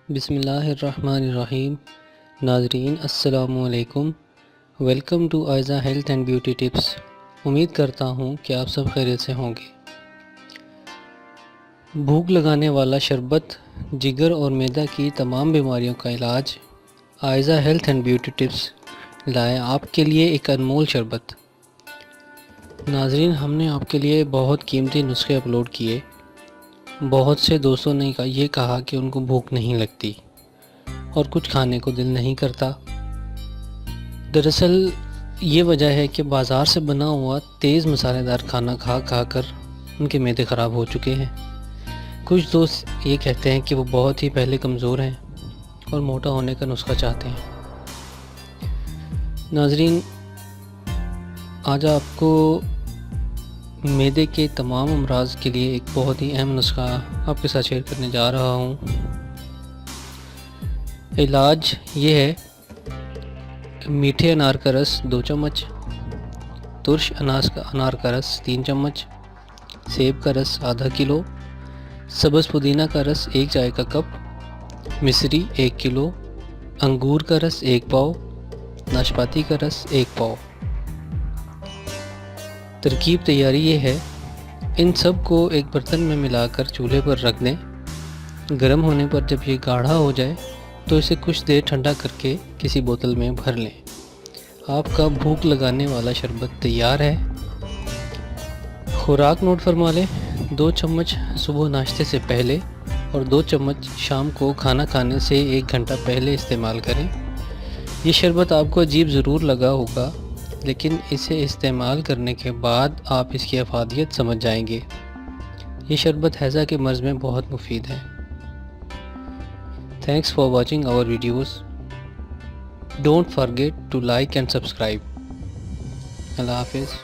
بسم اللہ الرحمن الرحیم۔ ناظرین السلام علیکم، welcome to Aiza health and beauty tips. امید کرتا ہوں کہ آپ سب خیریت سے ہوں گے۔ بھوک لگانے والا شربت، جگر اور معدہ کی تمام بیماریوں کا علاج۔ Aiza health and beauty tips لائے آپ کے لیے ایک انمول شربت۔ ناظرین، ہم نے آپ کے لیے بہت قیمتی نسخے اپلوڈ کیے۔ بہت سے دوستوں نے یہ کہا کہ ان کو بھوک نہیں لگتی اور کچھ کھانے کو دل نہیں کرتا۔ دراصل یہ وجہ ہے کہ بازار سے بنا ہوا تیز مسالے دار کھانا کھا کر ان کے معدے خراب ہو چکے ہیں۔ کچھ دوست یہ کہتے ہیں کہ وہ بہت ہی پہلے کمزور ہیں اور موٹا ہونے کا نسخہ چاہتے ہیں۔ ناظرین، آج آپ کو معدے کے تمام امراض کے لیے ایک بہت ہی اہم نسخہ آپ کے ساتھ شیئر کرنے جا رہا ہوں۔ علاج یہ ہے: میٹھے انار کا رس 2 چمچ، ترش انار کا رس 3 چمچ، سیب کا رس آدھا کلو، سبز پودینہ کا رس 1 چائے کا کپ، مصری 1 کلو، انگور کا رس 1 پاؤ، ناشپاتی کا رس 1 پاؤ۔ ترکیب تیاری یہ ہے: ان سب کو ایک برتن میں ملا کر چولہے پر رکھ دیں۔ گرم ہونے پر جب یہ گاڑھا ہو جائے تو اسے کچھ دیر ٹھنڈا کر کے کسی بوتل میں بھر لیں۔ آپ کا بھوک لگانے والا شربت تیار ہے۔ خوراک نوٹ فرما لیں: 2 چمچ صبح ناشتے سے پہلے اور 2 چمچ شام کو کھانا کھانے سے 1 گھنٹہ پہلے استعمال کریں۔ یہ شربت آپ کو عجیب ضرور لگا ہوگا، لیکن اسے استعمال کرنے کے بعد آپ اس کی افادیت سمجھ جائیں گے۔ یہ شربت ہیضہ کے مرض میں بہت مفید ہے۔ Thanks for watching our videos. Don't forget to like and subscribe. اللہ حافظ۔